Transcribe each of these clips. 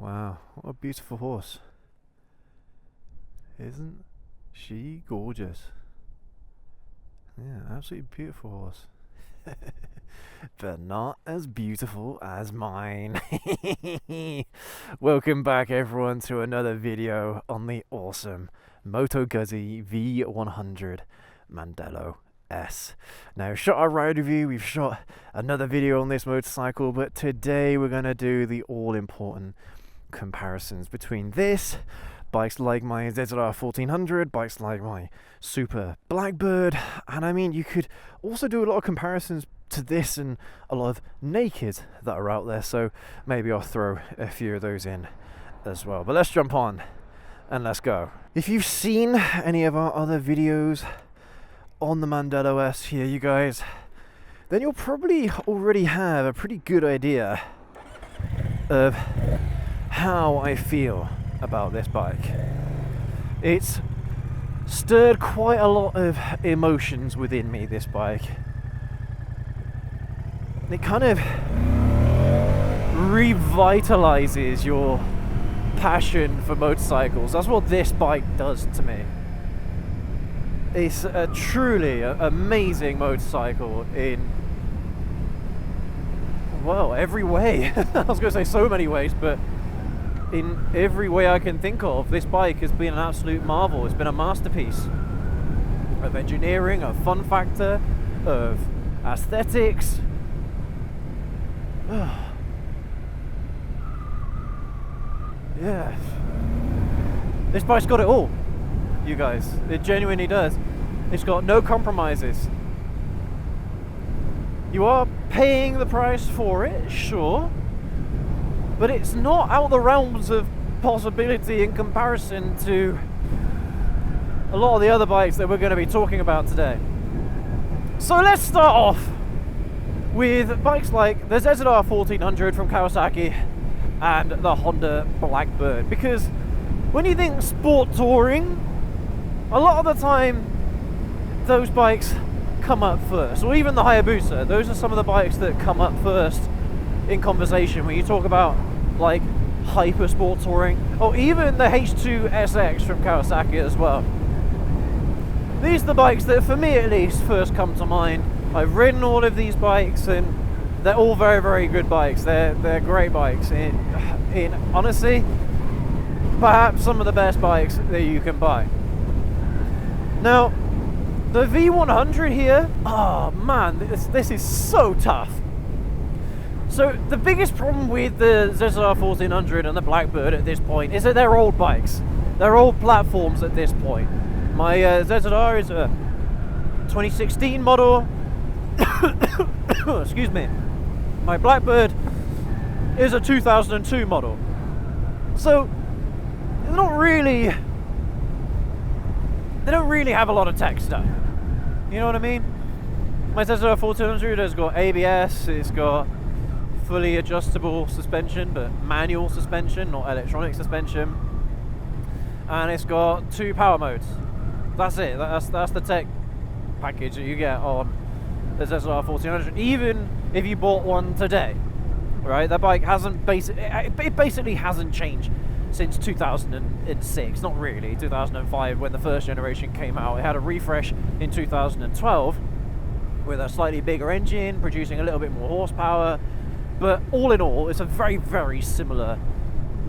Wow, what a beautiful horse. Isn't she gorgeous? Yeah, absolutely beautiful horse. But not as beautiful as mine. Welcome back everyone to another video on the awesome Moto Guzzi V100 Mandello S. Now, we've shot our ride review, we've shot another video on this motorcycle, but today we're going to do the all-important comparisons between this, bikes like my ZZR 1400, bikes like my Super Blackbird, and I mean, you could also do a lot of comparisons to this and a lot of naked that are out there, so maybe I'll throw a few of those in as well. But let's jump on and let's go. If you've seen any of our other videos on the Mandello S here, you guys, then you'll probably already have a pretty good idea of how I feel about this bike. It's stirred quite a lot of emotions within me, this bike. It kind of revitalizes your passion for motorcycles. That's what this bike does to me. It's a truly amazing motorcycle in, well, every way. I was going to say so many ways, but in every way I can think of, this bike has been an absolute marvel. It's been a masterpiece of engineering, of fun factor, of aesthetics. Yeah, this bike's got it all, you guys. It genuinely does. It's got no compromises. You are paying the price for it, sure, but it's not out of the realms of possibility in comparison to a lot of the other bikes that we're going to be talking about today. So let's start off with bikes like the ZZR 1400 from Kawasaki and the Honda Blackbird, because when you think sport touring, a lot of the time those bikes come up first, or even the Hayabusa. Those are some of the bikes that come up first in conversation when you talk about like hyper sport touring, or even the H2 SX from Kawasaki as well. These are the bikes that, for me at least, first come to mind. I've ridden all of these bikes and they're all very, very good bikes. They're great bikes. In honestly, perhaps some of the best bikes that you can buy. Now, the V100 here, oh man, this is so tough. So the biggest problem with the ZZR 1400 and the Blackbird at this point is that they're old bikes. They're old platforms at this point. My ZZR is a 2016 model. Excuse me. My Blackbird is a 2002 model. So they don't really have a lot of tech stuff. You know what I mean? My ZZR 1400 has got ABS, it's got fully adjustable suspension, but manual suspension, not electronic suspension, and it's got 2 power modes. That's it. That's the tech package that you get on the ZZR 1400. Even if you bought one today, right? That bike hasn't basically hasn't changed since 2006. Not really. 2005 when the first generation came out. It had a refresh in 2012 with a slightly bigger engine, producing a little bit more horsepower. But all in all, it's a very, very similar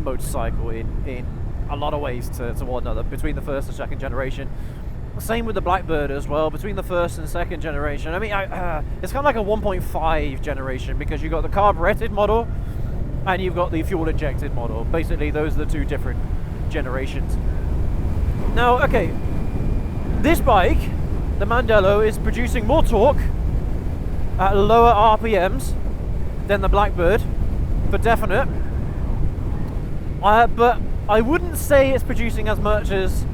motorcycle in a lot of ways to one another between the first and second generation. Same with the Blackbird as well, between the first and second generation. I mean, it's kind of like a 1.5 generation, because you've got the carburetted model and you've got the fuel injected model. Basically, those are the 2 different generations. Now, okay, this bike, the Mandello, is producing more torque at lower RPMs than the Blackbird, for definite. But I wouldn't say it's producing as much as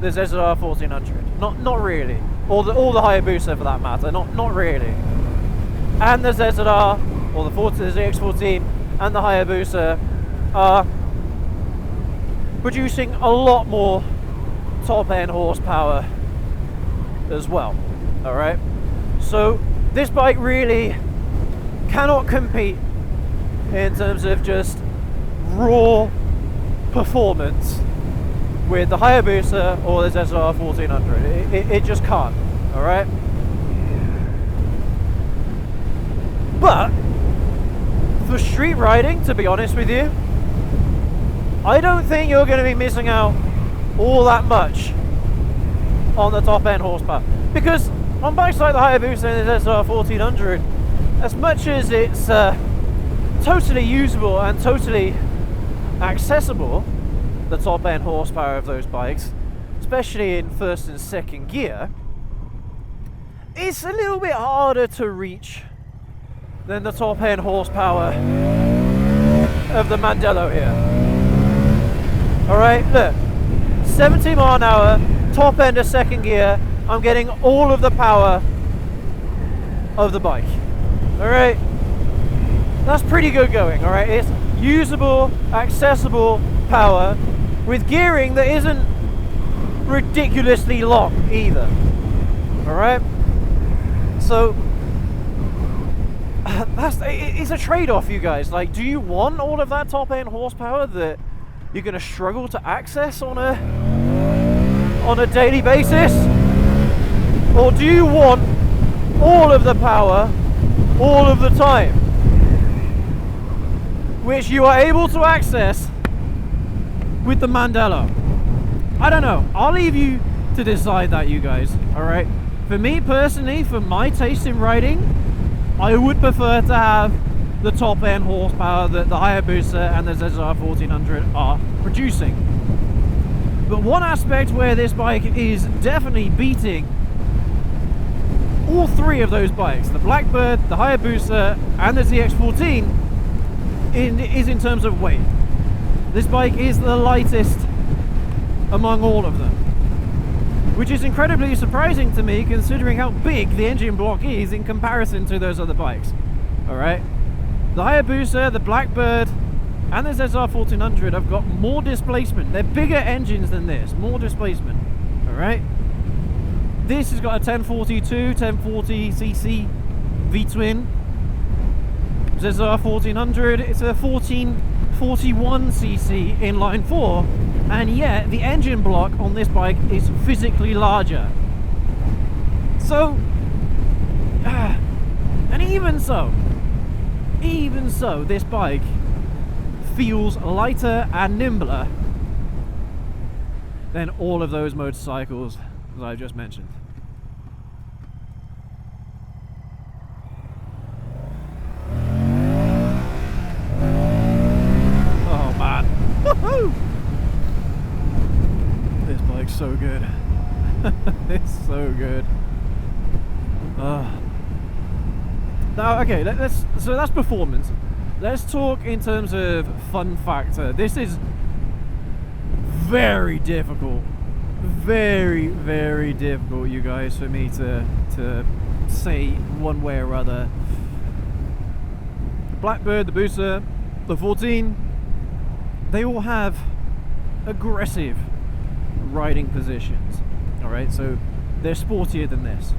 the ZZR 1400. Not really. Or the Hayabusa for that matter. Not really. And the ZZR, or the ZX14, and the Hayabusa are producing a lot more top-end horsepower as well. Alright? So this bike really cannot compete in terms of just raw performance with the Hayabusa or the ZR 1400. It just can't, alright? But for street riding, to be honest with you, I don't think you're going to be missing out all that much on the top end horsepower, because on bikes like the Hayabusa and the ZR 1400, as much as it's totally usable and totally accessible, the top end horsepower of those bikes, especially in first and second gear, it's a little bit harder to reach than the top end horsepower of the Mandello here. Alright, look, 70 mile an hour, top end of second gear, I'm getting all of the power of the bike. Alright, that's pretty good going, alright? It's usable, accessible power with gearing that isn't ridiculously long either. Alright? So it's a trade-off, you guys. Like, do you want all of that top end horsepower that you're gonna struggle to access on a daily basis? Or do you want all of the power all of the time, which you are able to access with the Mandello? I don't know. I'll leave you to decide that, you guys. Alright? For me personally, for my taste in riding, I would prefer to have the top end horsepower that the Hayabusa and the ZR 1400 are producing. But one aspect where this bike is definitely beating all three of those bikes, the Blackbird, the Hayabusa and the ZX14, is in terms of weight. This bike is the lightest among all of them, which is incredibly surprising to me considering how big the engine block is in comparison to those other bikes. Alright, the Hayabusa, the Blackbird and the ZR 1400 have got more displacement. They're bigger engines than this, more displacement. Alright, this has got a 1042, 1040cc V-twin. ZR 1400, it's a 1441cc inline 4, and yet the engine block on this bike is physically larger. So, and even so, this bike feels lighter and nimbler than all of those motorcycles that I just mentioned. Oh man, woohoo! This bike's so good. It's so good. Now, okay, so that's performance. Let's talk in terms of fun factor. This is very difficult, very, very difficult, you guys, for me to say one way or other. The Blackbird, the Busa, the 14, they all have aggressive riding positions. Alright, so they're sportier than this.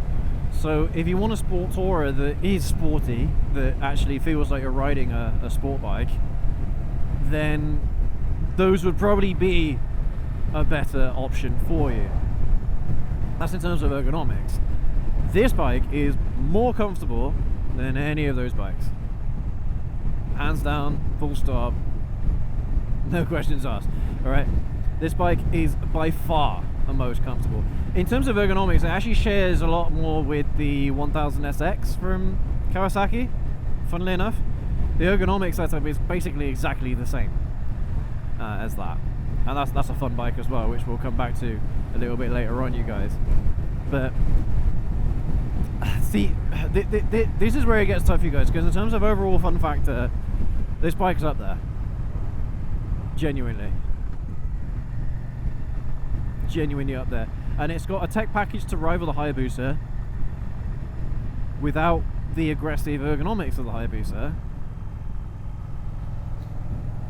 So if you want a sport tourer that is sporty, that actually feels like you're riding a sport bike, then those would probably be a better option for you. That's in terms of ergonomics. This bike is more comfortable than any of those bikes. Hands down, full stop, no questions asked. Alright, this bike is by far the most comfortable. In terms of ergonomics, it actually shares a lot more with the 1000SX from Kawasaki, funnily enough. The ergonomic setup is basically exactly the same as that. And that's a fun bike as well, which we'll come back to a little bit later on, you guys. But see, this is where it gets tough, you guys, because in terms of overall fun factor, this bike's up there. Genuinely up there. And it's got a tech package to rival the Hayabusa without the aggressive ergonomics of the Hayabusa.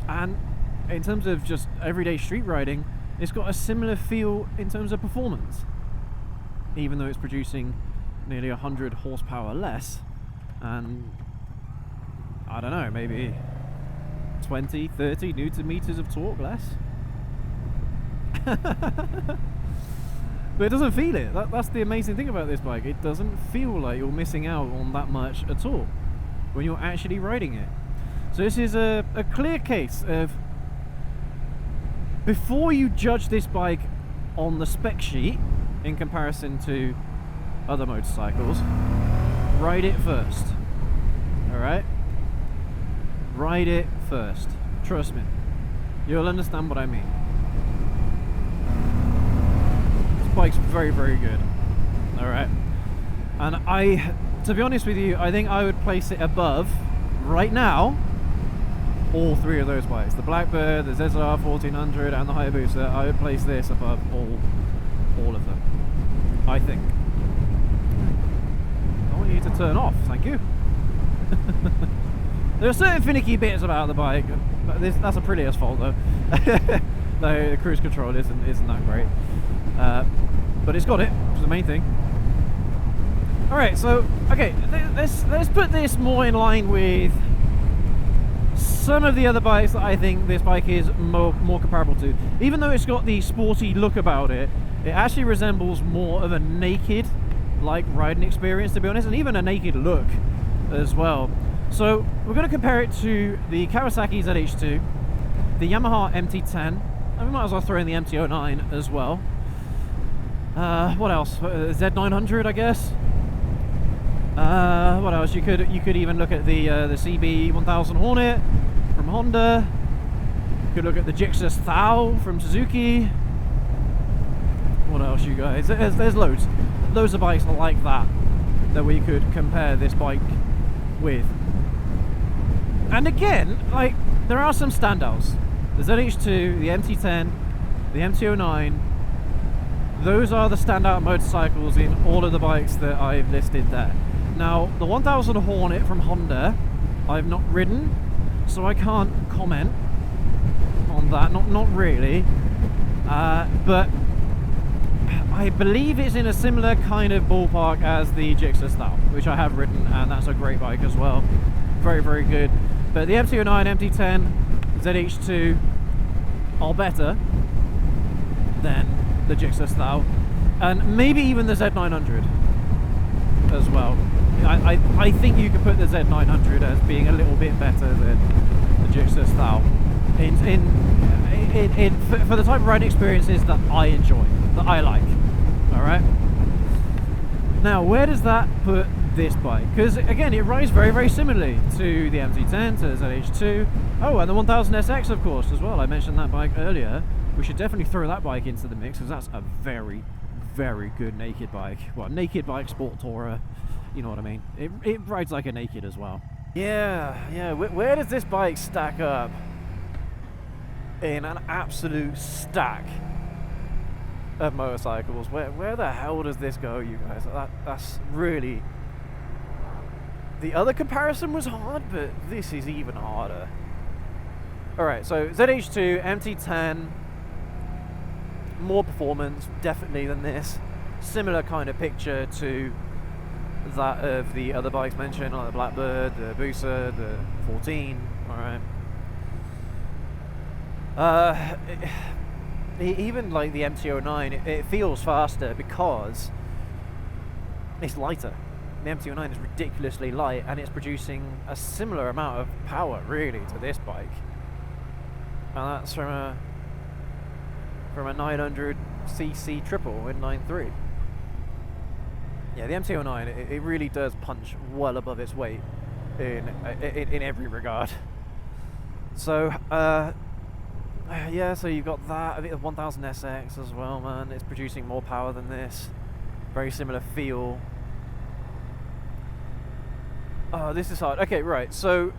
And in terms of just everyday street riding, it's got a similar feel in terms of performance, even though it's producing nearly 100 horsepower less, and I don't know, maybe 20, 30 newton meters of torque less. But it doesn't feel it. That's the amazing thing about this bike. It doesn't feel like you're missing out on that much at all when you're actually riding it. So this is a clear case of, before you judge this bike on the spec sheet in comparison to other motorcycles, ride it first. Alright? Ride it first. Trust me. You'll understand what I mean. This bike's very, very good. Alright? And to be honest with you, I think I would place it above, right now, all three of those bikes. The Blackbird, the ZR 1400 and the Hayabusa. I would place this above all of them, I think. I want you to turn off, thank you. There are certain finicky bits about the bike. That's a Aprilia's fault though. No, the cruise control isn't that great. But it's got it, which is the main thing. Alright, so, okay, let's put this more in line with some of the other bikes that I think this bike is more comparable to. Even though it's got the sporty look about it, it actually resembles more of a naked like riding experience, to be honest, and even a naked look as well. So we're going to compare it to the Kawasaki ZH2, the Yamaha MT-10, and we might as well throw in the MT-09 as well. What else? Z900, I guess. What else? You could even look at the CB1000 Hornet from Honda. You could look at the Gixxer Thao from Suzuki. What else, you guys? There's loads of bikes like that we could compare this bike with. And again, like, there are some standouts. The ZH2, the MT-10, the MT-09. Those are the standout motorcycles in all of the bikes that I've listed there. Now, the 1000 Hornet from Honda, I've not ridden, so I can't comment on that. Not really. But I believe it's in a similar kind of ballpark as the Gixxer Thao, which I have ridden, and that's a great bike as well. Very, very good. But the MT-09, MT-10, ZH2 are better than the Gixxer Thao, and maybe even the Z900 as well. I think you could put the Z900 as being a little bit better than the Gixxer Thao for the type of riding experiences that I enjoy, that I like. Alright? Now, where does that put this bike? Because again, it rides very, very similarly to the MT-10, to the ZH2. Oh, and the 1000SX, of course, as well. I mentioned that bike earlier. We should definitely throw that bike into the mix, because that's a very, very good naked bike. Well, naked bike, sport tourer, you know what I mean. It rides like a naked as well. Yeah. Where does this bike stack up in an absolute stack of motorcycles? Where the hell does this go, you guys? That's really... The other comparison was hard, but this is even harder. Alright, so ZH2, MT-10, more performance, definitely, than this. Similar kind of picture to that of the other bikes mentioned, like the Blackbird, the Busa, the 14, alright. Even like the MT-09, it feels faster because it's lighter. The MT-09 is ridiculously light, and it's producing a similar amount of power, really, to this bike. And that's from a 900cc triple in 9.3. Yeah, the MT-09, it really does punch well above its weight in every regard. So, yeah, so you've got that, a bit of 1000SX as well, man. It's producing more power than this. Very similar feel. Oh, this is hard. Okay, right, so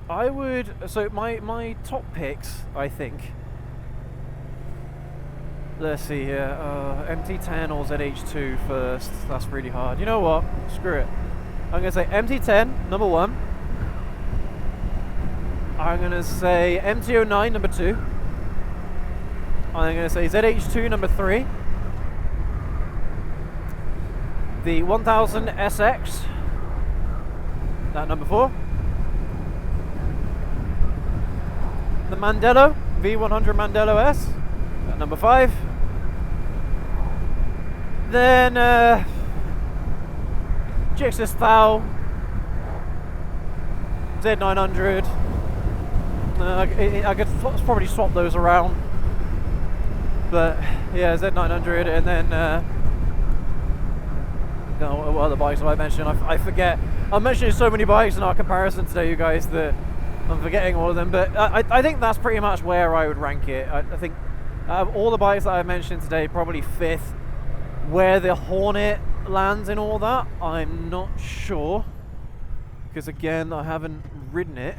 my top picks, I think. Let's see here. MT-10 or ZH2 first. That's really hard. You know what? Screw it. I'm going to say MT-10, number 1. I'm going to say MT-09, number 2. I'm going to say ZH2, number 3. The 1000SX, that number 4. Mandello, V100 Mandello S, at number 5. Then Gixxis Thau, Z900. I could probably swap those around, but yeah, Z900, and then what other bikes have I mentioned? I forget. I'm mentioning so many bikes in our comparison today, you guys, that I'm forgetting all of them. But I think that's pretty much where I would rank it. I think out of all the bikes that I've mentioned today, probably 5th. Where the Hornet lands in all that, I'm not sure, because again, I haven't ridden it.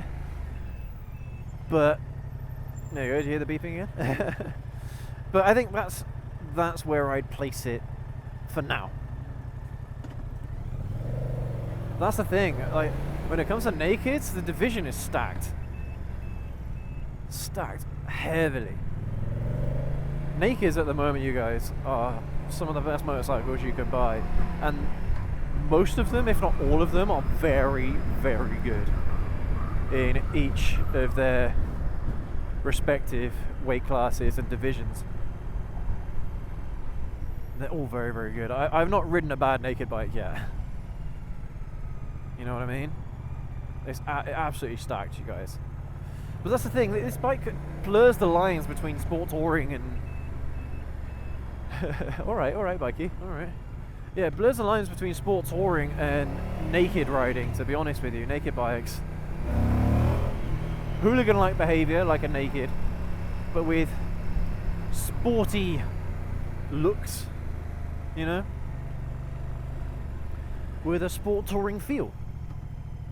But there you go. Did you hear the beeping again? But I think that's where I'd place it for now. That's the thing. Like, when it comes to nakeds, the division is stacked heavily. Nakeds at the moment, you guys, are some of the best motorcycles you can buy, and most of them, if not all of them, are very, very good in each of their respective weight classes and divisions. They're all very, very good. I've not ridden a bad naked bike yet. You know what I mean? It's absolutely stacked, you guys. But that's the thing, this bike blurs the lines between sport touring and alright, bikey, alright. Yeah, it blurs the lines between sport touring and naked riding, to be honest with you. Naked bikes. Hooligan-like behaviour, like a naked, but with sporty looks, you know? With a sport touring feel.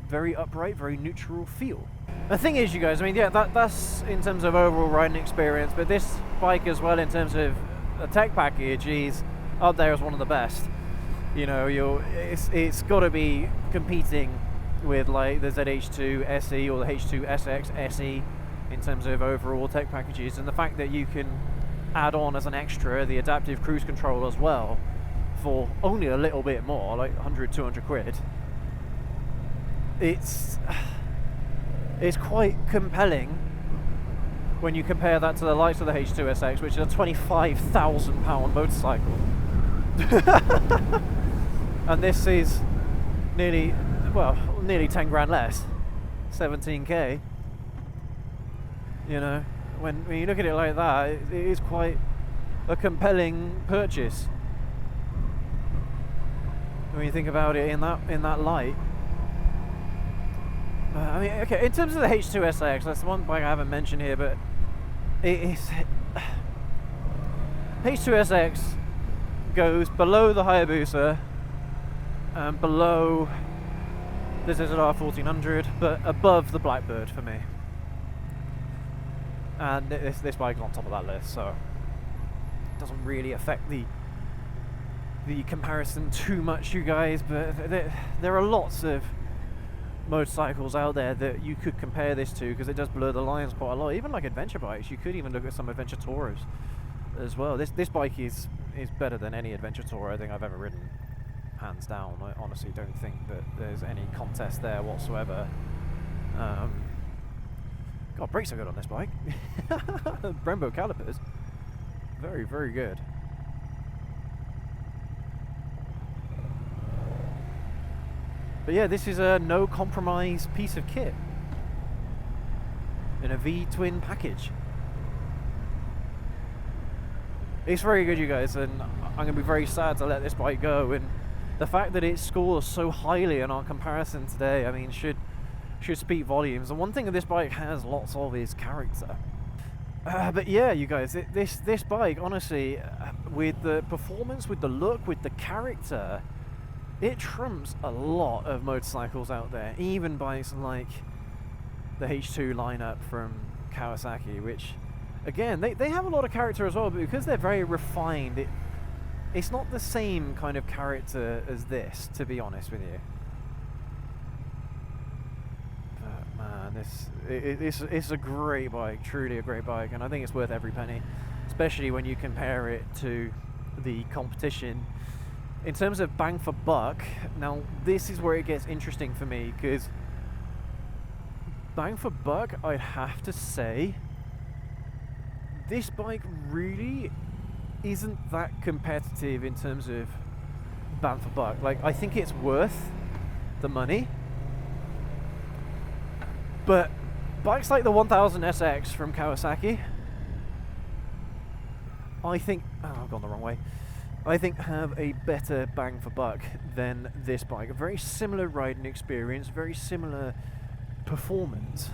Very upright, very neutral feel. The thing is, you guys, I mean, yeah, that's in terms of overall riding experience, but this bike as well, in terms of a tech package, is up there as one of the best. You know, it's got to be competing with like the ZH2 SE or the H2 SX SE in terms of overall tech packages, and the fact that you can add on as an extra the adaptive cruise control as well for only a little bit more, like 100, 200 quid. It's quite compelling when you compare that to the likes of the H2 SX, which is a £25,000 motorcycle. And this is nearly 10 grand less, 17k. You know, when you look at it like that, it is quite a compelling purchase when you think about it in that light. I mean, okay, in terms of the H2 SX, that's the one bike I haven't mentioned here, but H2 SX goes below the Hayabusa and below the ZZR 1400, but above the Blackbird for me. And this bike's on top of that list, so it doesn't really affect the comparison too much, you guys. But there are lots of motorcycles out there that you could compare this to, because it does blur the lines quite a lot. Even like adventure bikes, you could even look at some adventure tourers as well. This bike is better than any adventure tourer I think I've ever ridden, hands down. I honestly don't think that there's any contest there whatsoever. God, brakes are good on this bike. Brembo calipers, very, very good. But yeah, this is a no compromise piece of kit in a V-twin package. It's very good, you guys, and I'm going to be very sad to let this bike go. And the fact that it scores so highly in our comparison today, I mean, should speak volumes. And one thing that this bike has lots of is character. But yeah, you guys, this bike, honestly, with the performance, with the look, with the character, it trumps a lot of motorcycles out there, even bikes like the H2 lineup from Kawasaki, which, again, they have a lot of character as well, but because they're very refined, it's not the same kind of character as this, to be honest with you. But man, it's a great bike, truly a great bike, and I think it's worth every penny, especially when you compare it to the competition. In terms of bang for buck, now this is where it gets interesting for me, because bang for buck, I'd have to say this bike really isn't that competitive in terms of bang for buck. Like, I think it's worth the money, but bikes like the 1000 SX from Kawasaki, I think, oh, I've gone the wrong way, I think have a better bang for buck than this bike. A very similar riding experience, very similar performance,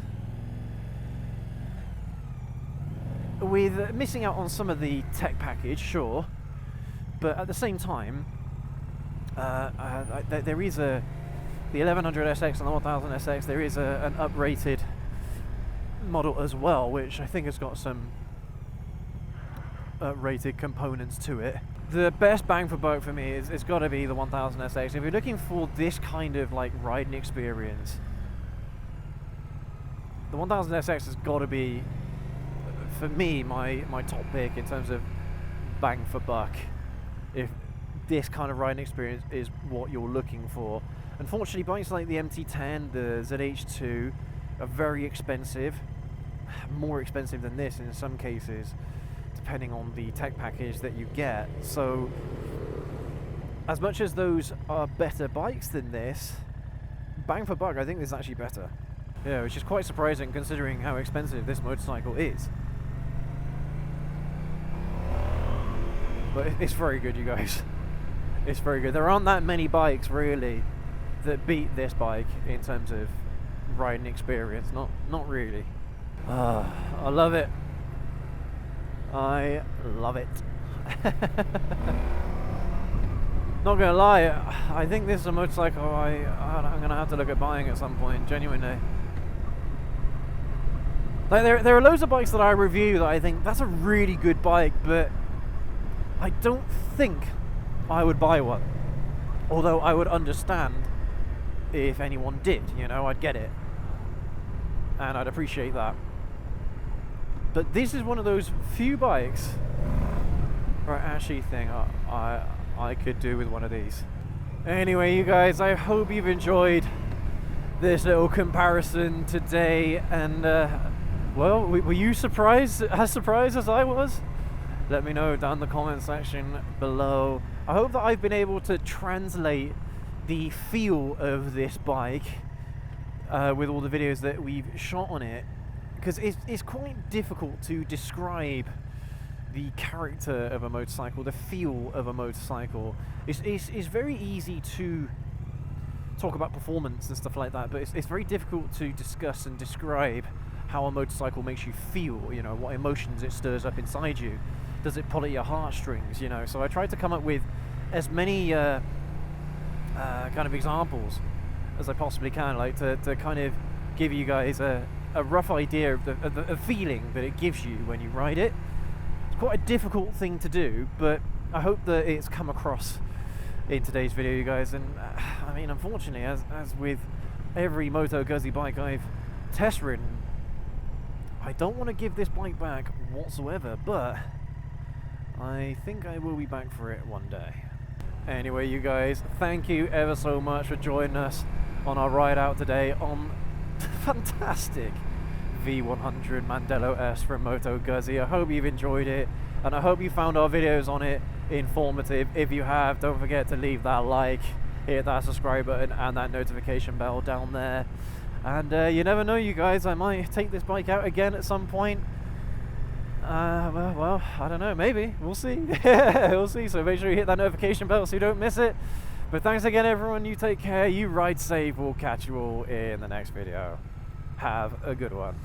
with missing out on some of the tech package, sure, but at the same time, there is the 1100 SX and the 1000 SX, there is an uprated model as well, which I think has got some rated components to it. The best bang for buck for me is it's got to be the 1000 SX. If you're looking for this kind of like riding experience, the 1000 SX has got to be, for me, my top pick in terms of bang for buck, if this kind of riding experience is what you're looking for. Unfortunately, bikes like the MT10, the ZH2 are very expensive, more expensive than this in some cases, depending on the tech package that you get. So as much as those are better bikes than this, bang for buck, I think this is actually better. Yeah, which is quite surprising considering how expensive this motorcycle is. But it's very good, you guys. It's very good. There aren't that many bikes really that beat this bike in terms of riding experience. Not really. I love it. I love it. Not gonna lie, I think this is a motorcycle I'm gonna have to look at buying at some point, genuinely. Like there are loads of bikes that I review that I think that's a really good bike, but I don't think I would buy one. Although I would understand if anyone did, you know, I'd get it. And I'd appreciate that. But this is one of those few bikes where I actually think I could do with one of these. Anyway, you guys, I hope you've enjoyed this little comparison today. And, well, were you surprised as I was? Let me know down in the comment section below. I hope that I've been able to translate the feel of this bike with all the videos that we've shot on it, because it's quite difficult to describe the character of a motorcycle, the feel of a motorcycle. It's very easy to talk about performance and stuff like that, but it's very difficult to discuss and describe how a motorcycle makes you feel, you know, what emotions it stirs up inside you. Does it pull at your heartstrings, you know? So I tried to come up with as many kind of examples as I possibly can, like to kind of give you guys a rough idea of the feeling that it gives you when you ride it. It's quite a difficult thing to do, but I hope that it's come across in today's video, you guys. And I mean, unfortunately, as with every Moto Guzzi bike I've test ridden, I don't want to give this bike back whatsoever, but I think I will be back for it one day. Anyway, you guys, thank you ever so much for joining us on our ride out today on fantastic V100 Mandello S from Moto Guzzi. I hope you've enjoyed it, and I hope you found our videos on it informative. If you have, don't forget to leave that like, hit that subscribe button and that notification bell down there. And you never know, you guys, I might take this bike out again at some point. Well, I don't know, maybe. We'll see. We'll see. So make sure you hit that notification bell so you don't miss it. But thanks again, everyone. You take care. You ride safe. We'll catch you all in the next video. Have a good one.